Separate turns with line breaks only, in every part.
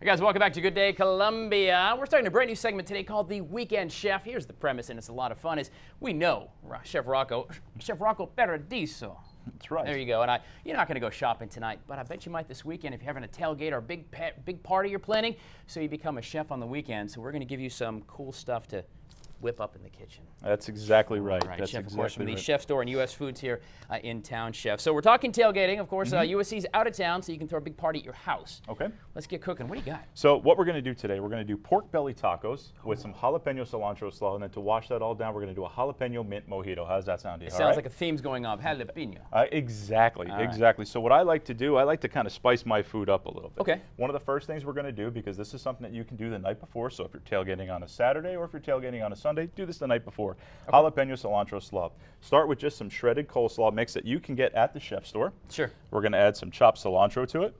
Hey guys, welcome back to Good Day Columbia. We're starting a brand new segment today called The Weekend Chef. Here's the premise, and it's a lot of fun, is we know Chef Rocco Paradiso.
That's right.
There you go. And you're not going to go shopping tonight, but I bet you might this weekend if you're having a tailgate or a big party you're planning, so you become a chef on the weekend. So we're going to give you some cool stuff to whip up in the kitchen.
That's exactly right.
Right,
That's
Chef,
exactly
of course, from the
right.
Chef Store and U.S. Foods here in town, Chef. So we're talking tailgating. Of course, USC's out of town, so you can throw a big party at your house.
Okay.
Let's get cooking. What do you got?
So what we're going to do today, we're going to do pork belly tacos with some jalapeno cilantro slaw, and then to wash that all down, we're going to do a jalapeno mint mojito. How does that sound to you?
It sounds like a theme's going on. Jalapeno.
Exactly,
All
exactly. So what I like to do, I like to kind of spice my food up a little bit.
Okay.
One of the first things we're going to do, because this is something that you can do the night before, so if you're tailgating on a Saturday or if you're tailgating on a Sunday, do this the night before. Okay. Jalapeno cilantro slaw. Start with just some shredded coleslaw mix that you can get at the Chef Store.
Sure.
We're going to add some chopped cilantro to it.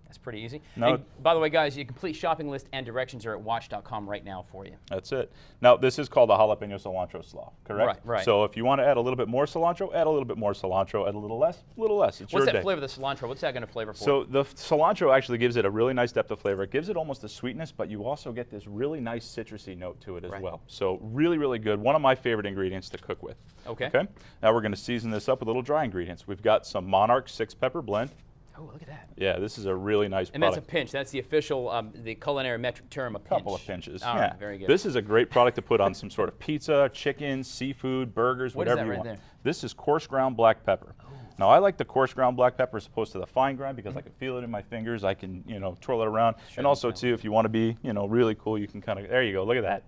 That's pretty easy.
No.
And by the way, guys, your complete shopping list and directions are at WACH.com right now for you.
That's it. Now, this is called a jalapeno cilantro slaw, correct?
Right, right.
So if you want to add a little bit more cilantro, add a little bit more cilantro. Add a little less, a little less. It's
What's
your
that
day.
flavor of the cilantro? What's that going to flavor for?
So the cilantro actually gives it a really nice depth of flavor. It gives it almost a sweetness, but you also get this really nice citrusy note to it as well. So really, really good. One of my favorite ingredients to cook with.
Okay.
Okay. Now we're going to season this up with little dry ingredients. We've got some Monarch 6-pepper blend.
Oh, look at that.
Yeah, this is a really nice
And
product.
that's a pinch. That's the official, the culinary metric term, a pinch.
Couple of pinches.
All
yeah.
right, very good.
This is a great product to put on some sort of pizza, chicken, seafood, burgers,
What is
whatever
that
you
right
want.
there?
This is coarse ground black pepper. Oh. Now I like the coarse ground black pepper as opposed to the fine ground because I can feel it in my fingers. I can, twirl it around.
Sure,
and also too, if you want to be, really cool, you can kind of. There you go. Look at that.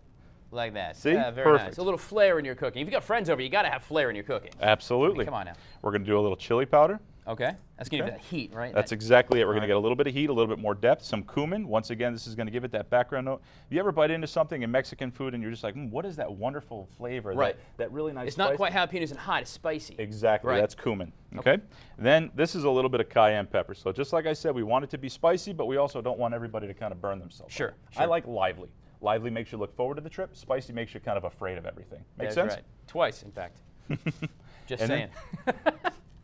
Like that.
See?
Yeah, very
Perfect.
nice. A little flair in your cooking. If you've got friends over, you got to have flair in your cooking.
Absolutely.
Come on now.
We're going to do a little chili powder.
Okay. That's going to give it that heat, right?
That's exactly it. We're going to get a little bit of heat, a little bit more depth, some cumin. Once again, this is going to give it that background note. Have you ever bite into something in Mexican food and you're just like, what is that wonderful flavor?
Right.
That really nice
It's
spice?
not quite jalapenos and hot. It's spicy.
Exactly.
Right.
That's cumin. Okay? Then this is a little bit of cayenne pepper. So just like I said, we want it to be spicy, but we also don't want everybody to kind of burn themselves.
Sure.
I like lively. Lively makes you look forward to the trip. Spicy makes you kind of afraid of everything. Make sense?
Right. Twice, in fact. Just
And
saying.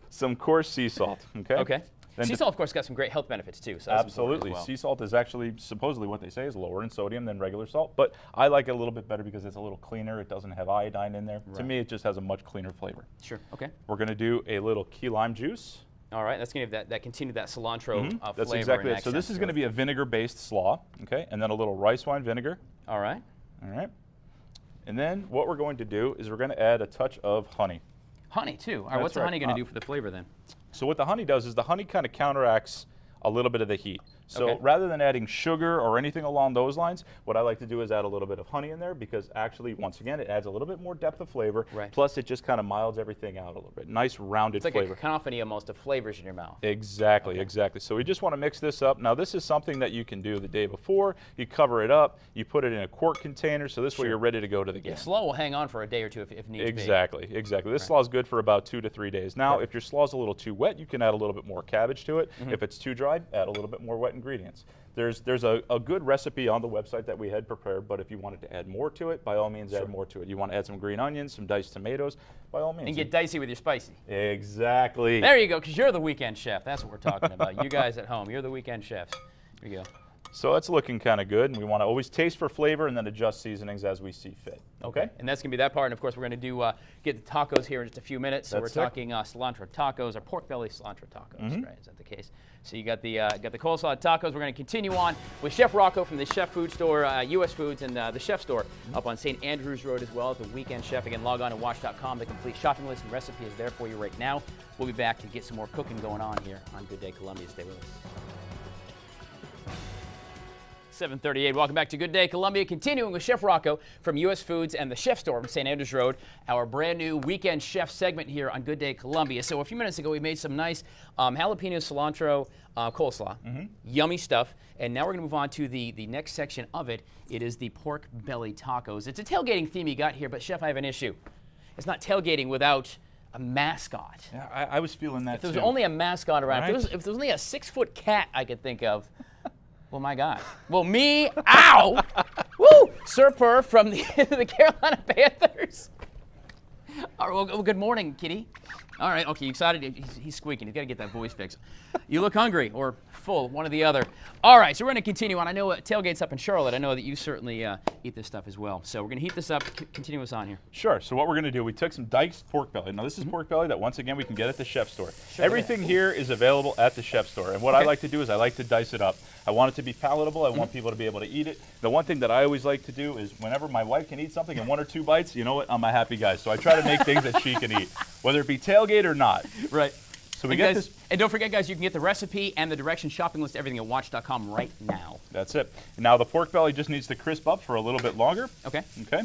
Some coarse sea salt. Okay?
Okay.
Then
Sea salt, of course, got some great health benefits, too. So that's important
absolutely.
as well.
Sea salt is actually supposedly what they say is lower in sodium than regular salt, but I like it a little bit better because it's a little cleaner. It doesn't have iodine in there.
Right.
To me, it just has a much cleaner flavor.
Sure. Okay.
We're going to do a little key lime juice.
All right. That's going to give that continue that cilantro flavor.
That's exactly
and
it. So this is
accent
going to be a vinegar-based slaw, okay, and then a little rice wine vinegar.
All right.
All right. And then what we're going to do is we're going to add a touch of honey.
Honey, too. All right. What's the
right.
honey going to do for the flavor, then?
So what the honey does is the honey kind of counteracts a little bit of the heat. So
Okay.
rather than adding sugar or anything along those lines, what I like to do is add a little bit of honey in there because actually, once again, it adds a little bit more depth of flavor.
Right.
Plus, it just kind of milds everything out a little bit. Nice rounded
It's like
flavor.
a cacophony almost of flavors in your mouth.
Exactly, exactly. So we just want to mix this up. Now this is something that you can do the day before. You cover it up, you put it in a quart container, so this way you're ready to go to the game.
Slaw will hang on for a day or two if needs be.
Exactly, exactly. This slaw is good for about 2 to 3 days. Now, if your slaw is a little too wet, you can add a little bit more cabbage to it. If it's too dry, add a little bit more wet ingredients. There's a good recipe on the website that we had prepared, but if you wanted to add more to it, by all means add more to it. You want to add some green onions, some diced tomatoes, by all means.
And get dicey with your spicy.
Exactly.
There you go, because you're the weekend chef. That's what we're talking about. You guys at home, you're the weekend chefs. Here you go.
So it's looking kind of good, and we want to always taste for flavor and then adjust seasonings as we see fit. Okay?
And that's going to be that part. And of course, we're going to do get the tacos here in just a few minutes. So
That's
we're
it.
talking cilantro tacos or pork belly cilantro tacos, right? Is that the case? So you got the coleslaw tacos. We're going to continue on with Chef Rocco from the Chef Food Store, U.S. Foods, and the Chef Store up on St. Andrews Road as well. The Weekend Chef. Again, log on to WACH.com. The complete shopping list and recipe is there for you right now. We'll be back to get some more cooking going on here on Good Day Columbia. Stay with us. 7:38. Welcome back to Good Day Columbia. Continuing with Chef Rocco from U.S. Foods and the Chef Store from St. Andrews Road, our brand new Weekend Chef segment here on Good Day Columbia. So a few minutes ago, we made some nice jalapeno cilantro coleslaw. Yummy stuff. And now we're going to move on to the next section of it. It is the pork belly tacos. It's a tailgating theme you got here, but Chef, I have an issue. It's not tailgating without a mascot.
Yeah, I was feeling that
If there was
too.
only a mascot around,
Right.
if there was only a 6-foot cat I could think of, well, my God. Well, me, ow! Woo! Sir Purr from the Carolina Panthers. All right, well, good morning, Kitty. All right, okay, you excited? He's squeaking. He's got to get that voice fixed. You look hungry or full, one or the other. All right, so we're going to continue on. I know Tailgate's up in Charlotte. I know that you certainly eat this stuff as well. So we're going to heat this up. Continue us on here.
Sure. So what we're going to do, we took some diced pork belly. Now this is pork belly that once again we can get at the Chef store.
Sure,
Everything here is available at the Chef store. And what I like to do is I like to dice it up. I want it to be palatable. I want people to be able to eat it. The one thing that I always like to do is whenever my wife can eat something in 1 or 2 bites, you know what? I'm a happy guy. So I try to make things that she can eat, whether it be Tailgate or not.
Right.
So we get this.
And don't forget, guys, you can get the recipe and the directions, shopping list, everything at watch.com right now.
That's it. Now the pork belly just needs to crisp up for a little bit longer.
Okay.
Okay.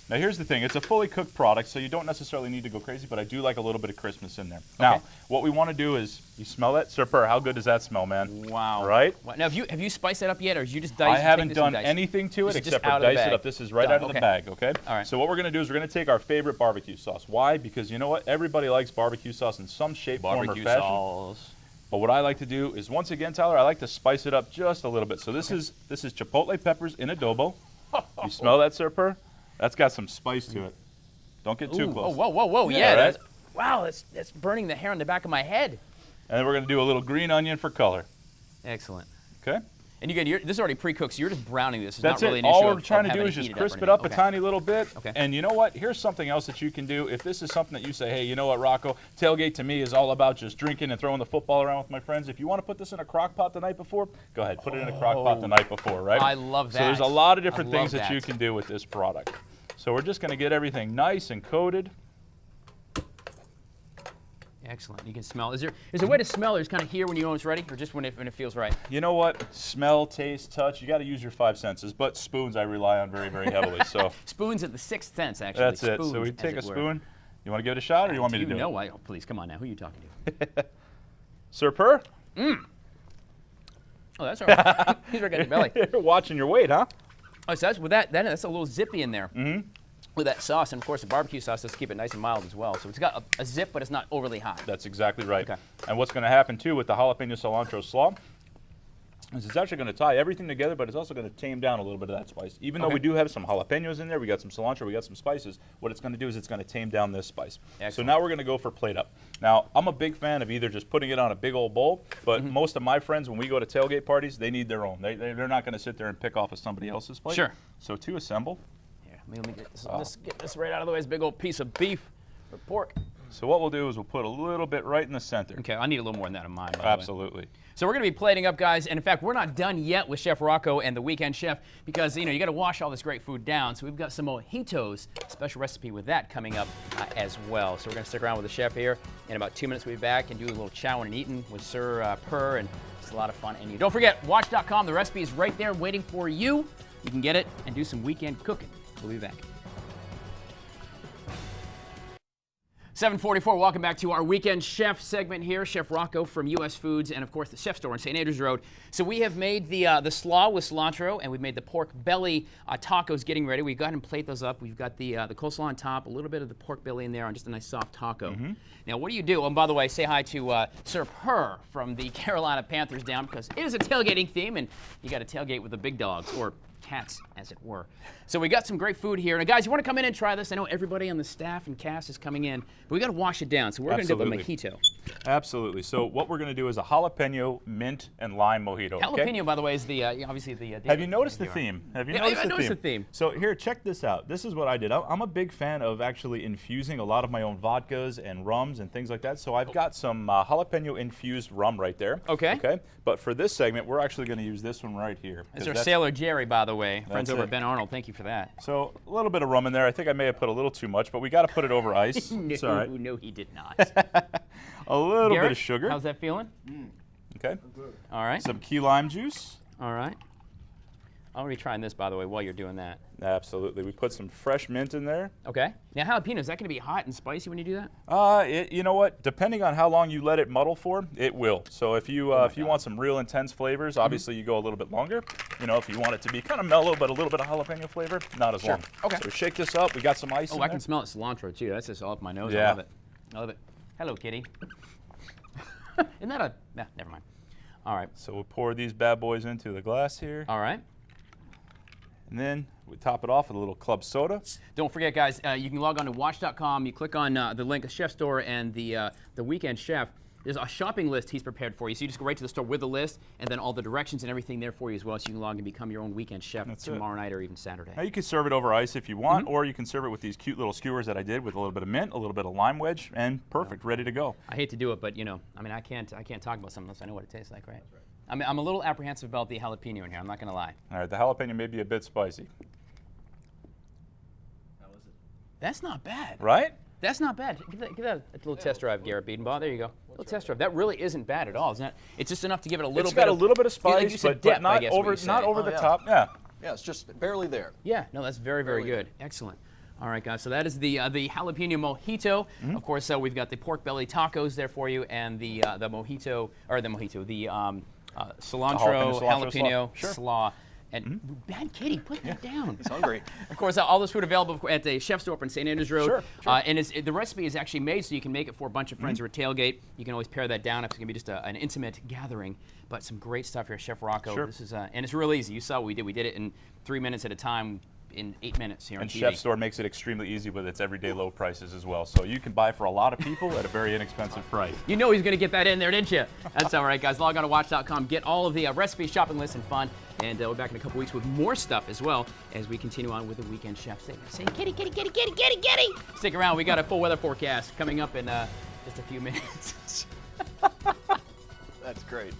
Now here's the thing, it's a fully cooked product, so you don't necessarily need to go crazy, but I do like a little bit of crispness in there. Okay. Now, what we want to do is, you smell that? Sir Purr, how good does that smell, man?
Wow.
Right?
Now, have you spiced that up yet, or did you just dice?
I haven't done anything to it except for dice it up. This is right out of the bag, okay?
All right.
So what we're going to do is we're going to take our favorite barbecue sauce. Why? Because you know what? Everybody likes barbecue sauce in some shape, form, or fashion.
Barbecue sauce.
But what I like to do is, once again, Tyler, I like to spice it up just a little bit. So this is chipotle peppers in adobo. You smell that, Sir Purr? That's got some spice to it. Don't get too close.
Oh, whoa. Yeah,
right?
Wow, that's burning the hair on the back of my head.
And then we're going to do a little green onion for color.
Excellent.
Okay?
And this is already pre-cooked, so you're just browning this. It's
That's
not really
it.
an issue.
All we're trying to do is just crisp it up a tiny little bit.
Okay.
And you know what? Here's something else that you can do. If this is something that you say, hey, you know what, Rocco, Tailgate to me is all about just drinking and throwing the football around with my friends. If you want to put this in a crock pot the night before, go ahead. Put it in a crock pot the night before, right?
I love that.
So there's a lot of different things that you can do with this product. So we're just going to get everything nice and coated.
Excellent. You can smell. Is there a way to smell, or just kind of hear when you know it's ready, or just when it feels right?
You know what? Smell, taste, touch. You got to use your 5 senses. But spoons, I rely on very, very heavily. So
spoons at the 6th sense, actually.
that's it.
Spoons,
so we take a spoon. You want to give it a shot, or you want me to do it?
Oh, please, come on now. Who are you talking to?
Sir Purr?
Oh, that's all right. He's right at your belly.
You're watching your weight, huh?
Oh, so that's a little zippy in there. Mm-hmm. With that sauce, and of course the barbecue sauce does keep it nice and mild as well. So it's got a zip, but it's not overly hot.
That's exactly right.
Okay.
And what's going to happen too with the jalapeno cilantro slaw is it's actually going to tie everything together, but it's also going to tame down a little bit of that spice. Even though we do have some jalapenos in there, we got some cilantro, we got some spices, what it's going to do is it's going to tame down this spice.
Excellent.
So now we're going to go for plate up. Now, I'm a big fan of either just putting it on a big old bowl, but most of my friends, when we go to tailgate parties, they need their own. They're not going to sit there and pick off of somebody else's plate.
Sure.
So to assemble.
Let me get this right out of the way. It's a big old piece of beef or pork.
So what we'll do is we'll put a little bit right in the center.
Okay, I need a little more than that in mine, by
Absolutely.
the way. So we're going to be plating up, guys. And in fact, we're not done yet with Chef Rocco and the Weekend Chef because, you got to wash all this great food down. So we've got some mojitos, special recipe with that coming up as well. So we're going to stick around with the chef here. In about 2 minutes, we'll be back and do a little chowing and eating with Sir Purr. And it's a lot of fun. And you don't forget, watch.com. The recipe is right there waiting for you. You can get it and do some weekend cooking. We'll be back. 7:44. Welcome back to our Weekend Chef segment here. Chef Rocco from U.S. Foods and, of course, the Chef Store on St. Andrews Road. So we have made the slaw with cilantro, and we've made the pork belly tacos getting ready. We've got ahead and plate those up. We've got the coleslaw on top, a little bit of the pork belly in there on just a nice soft taco. Now, what do you do? And by the way, say hi to Sir Purr from the Carolina Panthers down because it is a tailgating theme, and you got to tailgate with the big dogs, or cats, as it were. So we got some great food here. Now, guys, you want to come in and try this? I know everybody on the staff and cast is coming in, but we got to wash it down. So we're going to do the mojito.
Absolutely. So what we're going to do is a jalapeno, mint, and lime mojito.
Jalapeno, by the way, is the obviously the.
Have you noticed the theme? Have you noticed
the theme?
So here, check this out. This is what I did. I'm a big fan of actually infusing a lot of my own vodkas and rums and things like that. So I've got some jalapeno infused rum right there.
Okay.
Okay. But for this segment, we're actually going to use this one right here.
That's our Sailor Jerry, by the way. Friends over at Ben Arnold. Thank you for that.
So a little bit of rum in there. I think I may have put a little too much, but we got to put it over ice. It's all right.
No, he did not.
A little
Garrett,
bit of sugar.
How's that feeling?
Okay.
All right.
Some key lime juice.
All right. I'm going to be trying this, by the way, while you're doing that.
Absolutely. We put some fresh mint in there.
Okay. Now, jalapeno, is that going to be hot and spicy when you do that?
You know what? Depending on how long you let it muddle for, it will. So if you want some real intense flavors, obviously you go a little bit longer. If you want it to be kind of mellow but a little bit of jalapeno flavor, not as long.
Okay.
So we shake this up. We got some ice in there.
I can smell it cilantro, too. That's just all up my nose.
Yeah.
I love it. I love it. Hello, kitty. Isn't that nah, never mind. All right.
So we'll pour these bad boys into the glass here.
All right.
And then We top it off with a little club soda.
Don't forget, guys, you can log on to WACH.com. You click on the link, the Chef Store, and the Weekend Chef. There's a shopping list he's prepared for you. So you just go right to the store with the list, and then all the directions and everything there for you as well. So you can log and become your own weekend chef tomorrow night or even Saturday.
Now you can serve it over ice if you want, or you can serve it with these cute little skewers that I did with a little bit of mint, a little bit of lime wedge, and perfect, ready to go.
I hate to do it, but I mean, I can't talk about something unless I know what it tastes like, right? I mean, I'm a little apprehensive about the jalapeno in here. I'm not gonna lie.
All right, the jalapeno may be a bit spicy.
How is it?
That's not bad.
Right?
That's not bad. Give that a little test drive, Garrett Biedenbaugh. There you go. A little test drive. That really isn't bad at all, isn't it? It's just enough to give it a little
It's
bit.
got a little bit of spice,
like you said,
but
depth,
not
I guess,
over the top. Yeah.
Yeah, it's just barely there.
Yeah, no, that's very, very good. Excellent. All right, guys, so that is the jalapeno mojito. Of course, we've got the pork belly tacos there for you, and the cilantro, jalapeno slaw. And Bad Kitty, put that down.
He's hungry.
Of course, all this food available at the Chef Store up in St. Andrews Road.
Sure.
And the recipe is actually made so you can make it for a bunch of friends or a tailgate. You can always pare that down if it's going to be just an intimate gathering. But some great stuff here, Chef Rocco.
Sure.
This is and it's real easy. You saw what we did. We did it in 3 minutes at a time. In 8 minutes here on
And
TV.
Chef Store makes it extremely easy with its everyday low prices as well. So you can buy for a lot of people at a very inexpensive price.
You know he's going to get that in there, didn't you? That's all right, guys. Log on to WACH.com. Get all of the recipes, shopping lists, and fun. And we're back in a couple weeks with more stuff as well as we continue on with the Weekend Chef segment. Say, kitty, kitty, kitty, kitty, kitty, kitty. Stick around. We got a full weather forecast coming up in just a few minutes.
That's great.